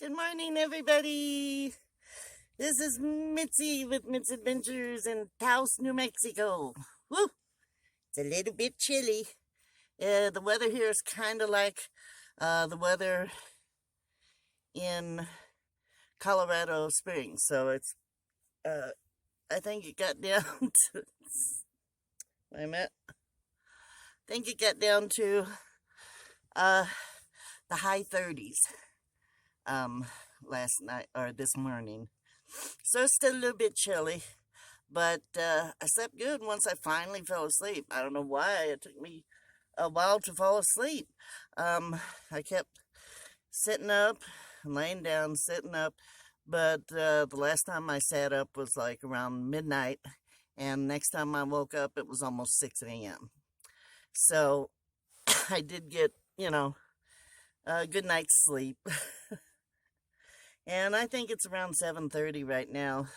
Good morning, everybody. This is Mitzi with Mit's Adventures in Taos, New Mexico. Woo! It's a little bit chilly. The weather here is kind of like the weather in Colorado Springs. So it's, I think it got down to, wait a minute. I think it got down to uh, the high 30s last night or this morning. So it's still a little bit chilly, but I slept good once I finally fell asleep. I don't know why. It took me a while to fall asleep. I kept sitting up, laying down, sitting up, but the last time I sat up was like around midnight, and next time I woke up, it was almost 6 a.m. So I did get, a good night's sleep. And I think it's around 7:30 right now.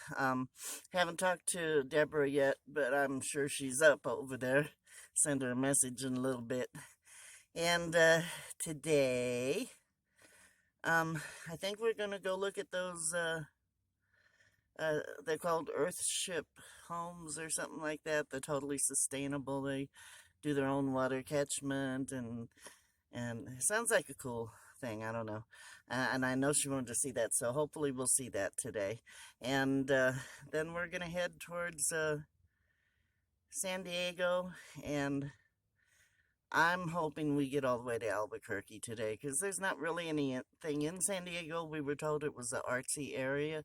Haven't talked to Deborah yet, but I'm sure she's up over there. Send her a message in a little bit. And today, I think we're going to go look at those, they're called Earthship homes or something like that. They're totally sustainable. They do their own water catchment, and it sounds like a cool thing. I don't know. And I know she wanted to see that, so hopefully we'll see that today. And then we're going to head towards San Diego, and I'm hoping we get all the way to Albuquerque today, because there's not really anything in San Diego. We were told it was an artsy area,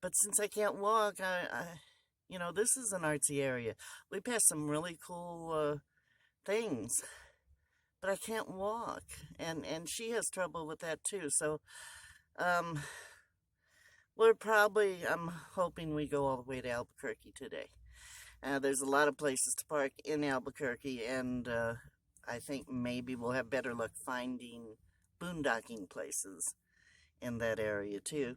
but since I can't walk, this is an artsy area. We passed some really cool things, but I can't walk, and she has trouble with that too. So, I'm hoping we go all the way to Albuquerque today. There's a lot of places to park in Albuquerque, and I think maybe we'll have better luck finding boondocking places in that area too.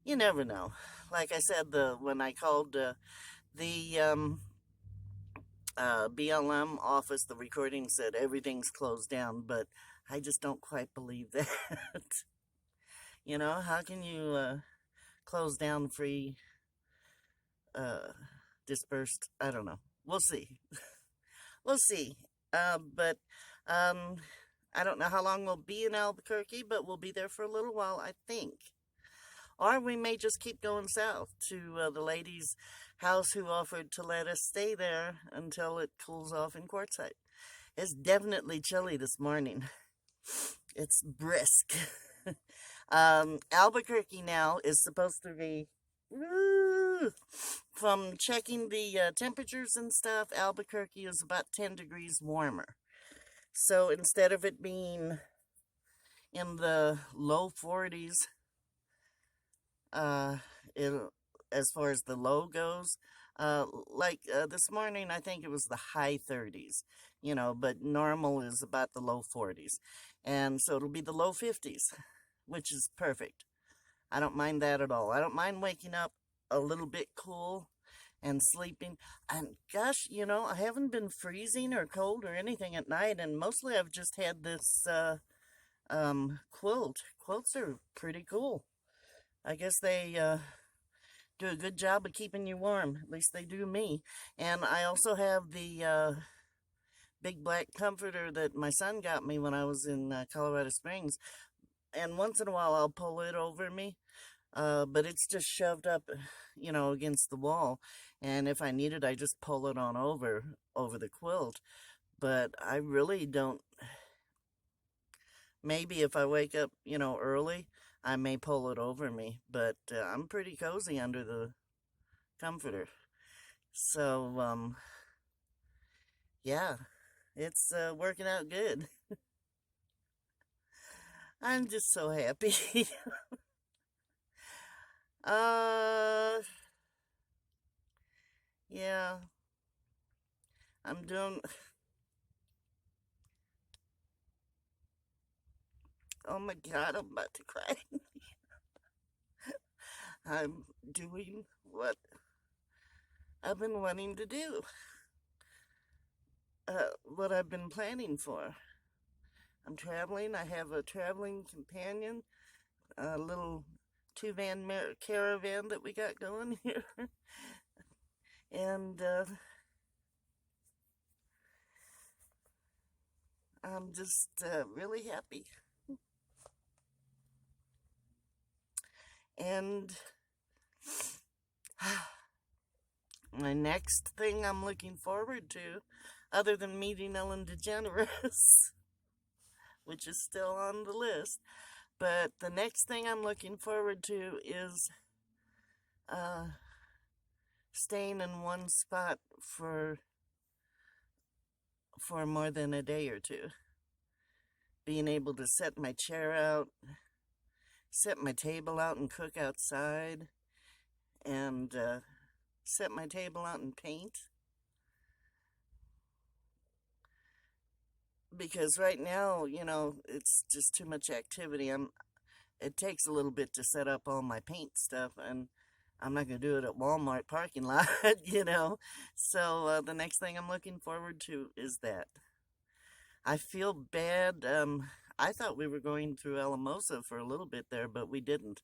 You never know. Like I said, when I called the BLM office, the recording said everything's closed down, but I just don't quite believe that. How can you close down free, dispersed? I don't know. We'll see. We'll see. But I don't know how long we'll be in Albuquerque, but we'll be there for a little while, I think. Or we may just keep going south to the lady's house who offered to let us stay there until it cools off in Quartzsite. It's definitely chilly this morning. It's brisk. Albuquerque now is supposed to be, from checking the temperatures and stuff, Albuquerque is about 10 degrees warmer. So instead of it being in the low 40s, as far as the low goes, this morning, I think it was the high 30s, but normal is about the low 40s. And so it'll be the low 50s, which is perfect. I don't mind that at all. I don't mind waking up a little bit cool and sleeping. And gosh, I haven't been freezing or cold or anything at night, and mostly I've just had this quilt. Quilts are pretty cool. I guess they do a good job of keeping you warm. At least they do me. And I also have the big black comforter that my son got me when I was in Colorado Springs. And once in a while I'll pull it over me. But it's just shoved up, against the wall. And if I need it, I just pull it on over the quilt. But I really don't. Maybe if I wake up, early, I may pull it over me, but I'm pretty cozy under the comforter. So, yeah, it's working out good. I'm just so happy. Yeah, I'm doing. Oh my God, I'm about to cry. I'm doing what I've been wanting to do, what I've been planning for. I'm traveling. I have a traveling companion little two-van caravan that we got going here. And I'm just really happy. And my next thing I'm looking forward to, other than meeting Ellen DeGeneres, which is still on the list, but the next thing I'm looking forward to is uh, staying in one spot for more than a day or two. Being able to set my chair out, set my table out and cook outside, and set my table out and paint. Because right now, it's just too much activity. It takes a little bit to set up all my paint stuff, and I'm not going to do it at Walmart parking lot, So the next thing I'm looking forward to is that. I feel bad. I thought we were going through Alamosa for a little bit there, but we didn't.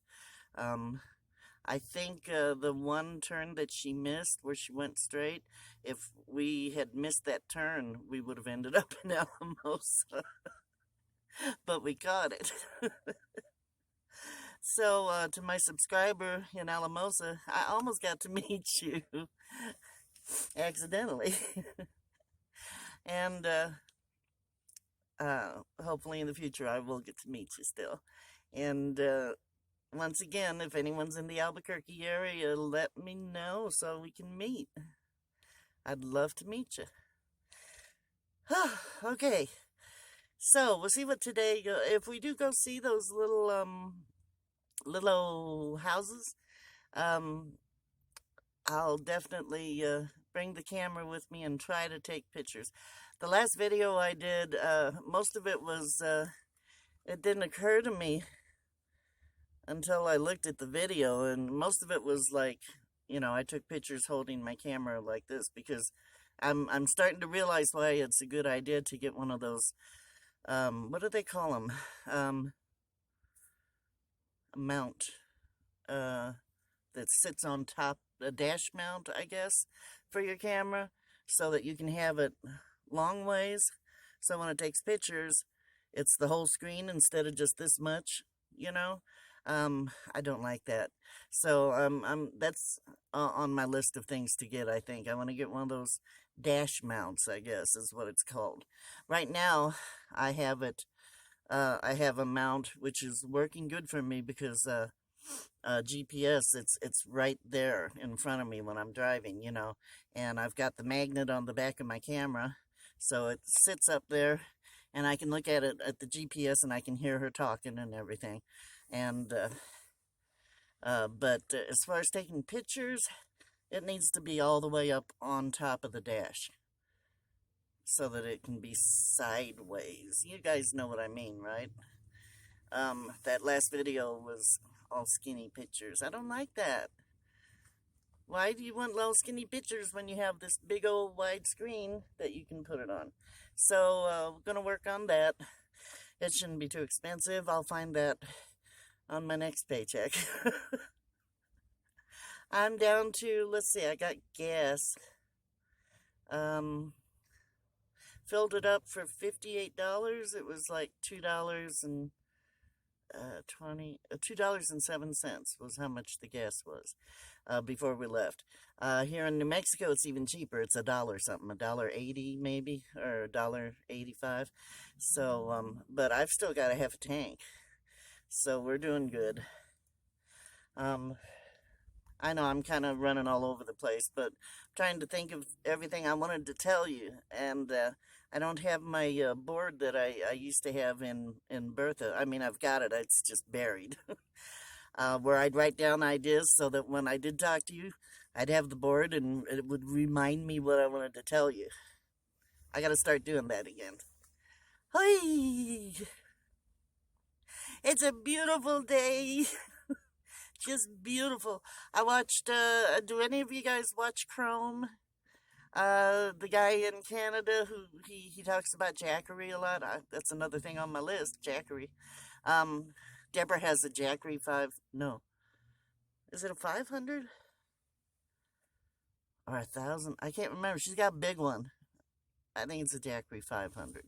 I think the one turn that she missed, where she went straight, if we had missed that turn, we would have ended up in Alamosa. But we caught it. So, to my subscriber in Alamosa, I almost got to meet you accidentally. And hopefully in the future I will get to meet you still. And once again, if anyone's in the Albuquerque area, let me know so we can meet. I'd love to meet you. Okay, so we'll see what today, if we do go see those little houses, I'll definitely bring the camera with me and try to take pictures. The last video I did, most of it was, it didn't occur to me until I looked at the video, and most of it was like, I took pictures holding my camera like this, because I'm starting to realize why it's a good idea to get one of those, what do they call them? A mount, that sits on top, a dash mount, I guess, for your camera, so that you can have it long ways. So when it takes pictures, it's the whole screen instead of just this much, I don't like that. So that's on my list of things to get, I think. I want to get one of those dash mounts, I guess is what it's called. Right now, I have a mount which is working good for me, because GPS, it's right there in front of me when I'm driving, and I've got the magnet on the back of my camera, so it sits up there, and I can look at it at the GPS, and I can hear her talking and everything. And but as far as taking pictures, it needs to be all the way up on top of the dash, so that it can be sideways. You guys know what I mean, right? That last video was all skinny pictures. I don't like that. Why do you want little skinny pictures when you have this big old wide screen that you can put it on? So, we're going to work on that. It shouldn't be too expensive. I'll find that on my next paycheck. I'm down to, let's see, I got gas. Filled it up for $58. It was like $2.07 was how much the gas was before we left. Here in New Mexico, it's even cheaper. It's $1 something, $1.80 maybe, or $1.85. So, but I've still got a half a tank, so we're doing good. I know I'm kind of running all over the place, but I'm trying to think of everything I wanted to tell you, and I don't have my board that I used to have in Bertha. I mean, I've got it. It's just buried. Where I'd write down ideas so that when I did talk to you, I'd have the board and it would remind me what I wanted to tell you. I got to start doing that again. Hi! It's a beautiful day. Just beautiful. I watched, do any of you guys watch Chrome? The guy in Canada who he talks about Jackery a lot. That's another thing on my list, Jackery. Deborah has a Jackery 5. No. Is it a 500? Or 1,000? I can't remember. She's got a big one. I think it's a Jackery 500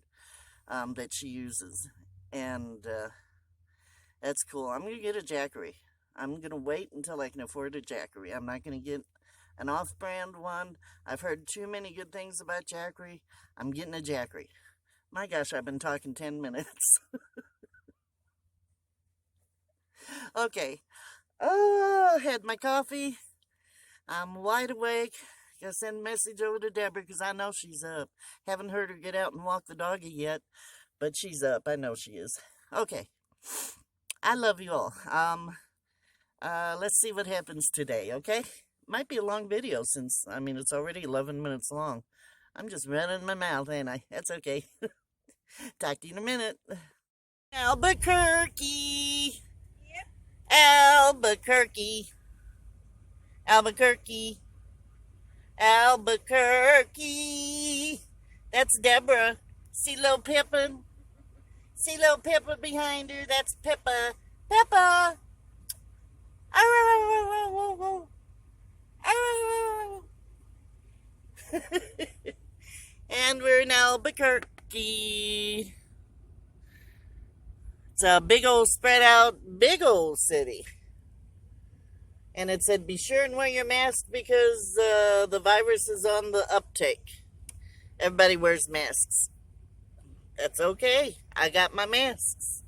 that she uses. And that's cool. I'm going to get a Jackery. I'm going to wait until I can afford a Jackery. I'm not going to get an off-brand one. I've heard too many good things about Jackery. I'm getting a Jackery. My gosh, I've been talking 10 minutes. Okay. Oh, had my coffee. I'm wide awake. Gotta send a message over to Deborah because I know she's up. Haven't heard her get out and walk the doggy yet, but she's up. I know she is. Okay. I love you all. Let's see what happens today, okay? Might be a long video since, I mean, it's already 11 minutes long. I'm just running my mouth, ain't I? That's okay. Talk to you in a minute. Albuquerque. Yep. Albuquerque. Albuquerque. Albuquerque. That's Deborah. See little Pippa? See little Pippa behind her? That's Pippa. Pippa! And we're in Albuquerque. It's a big old spread out, big old city. And it said, be sure and wear your mask because the virus is on the uptake. Everybody wears masks. That's okay. I got my masks.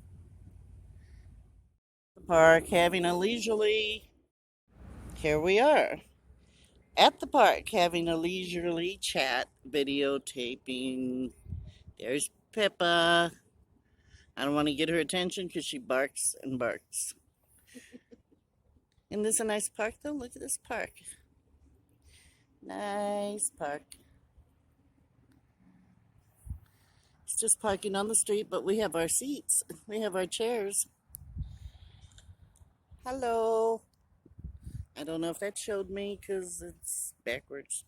The park having a leisurely. Here we are. At the park having a leisurely chat, videotaping. There's Pippa. I don't want to get her attention because she barks and barks. Isn't this a nice park, though? Look at this park. Nice park. It's just parking on the street, but we have our seats. We have our chairs. Hello. I don't know if that showed me because it's backwards.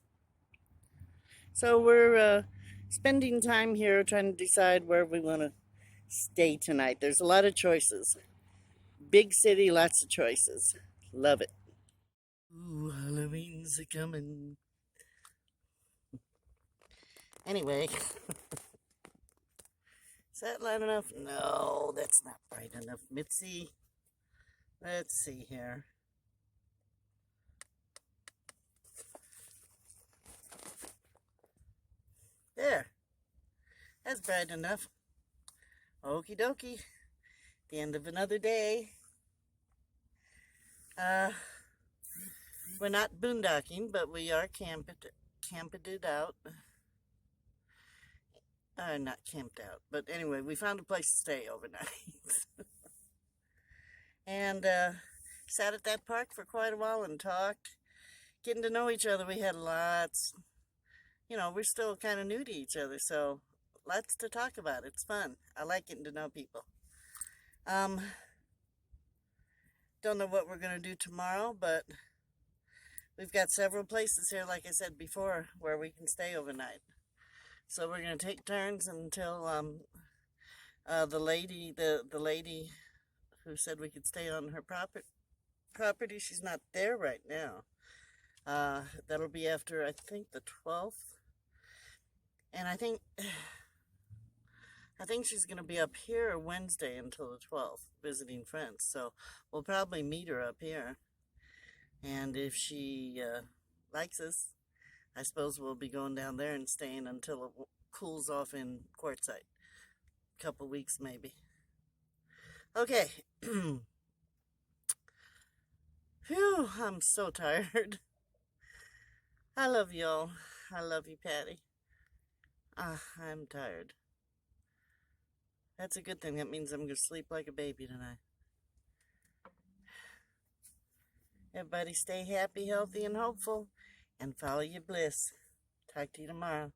So we're spending time here trying to decide where we want to stay tonight. There's a lot of choices. Big city, lots of choices. Love it. Ooh, Halloween's coming. Anyway. Is that light enough? No, that's not bright enough. Mitzi. Let's see here. There. That's bright enough. Okie dokie. The end of another day. We're not boondocking, but we are camping it out. Not camped out, but anyway, we found a place to stay overnight. And sat at that park for quite a while and talked, getting to know each other. We had lots, we're still kind of new to each other, so lots to talk about. It's fun. I like getting to know people. Don't know what we're going to do tomorrow, but we've got several places here, like I said before, where we can stay overnight. So we're going to take turns until the lady who said we could stay on her property, she's not there right now. That'll be after, I think, the 12th. And I think she's going to be up here Wednesday until the 12th, visiting friends. So we'll probably meet her up here. And if she likes us, I suppose we'll be going down there and staying until it cools off in Quartzsite. A couple weeks, maybe. Okay. Phew, I'm so tired. I love y'all. I love you, Patty. I'm tired. That's a good thing. That means I'm going to sleep like a baby tonight. Everybody stay happy, healthy, and hopeful. And follow your bliss. Talk to you tomorrow.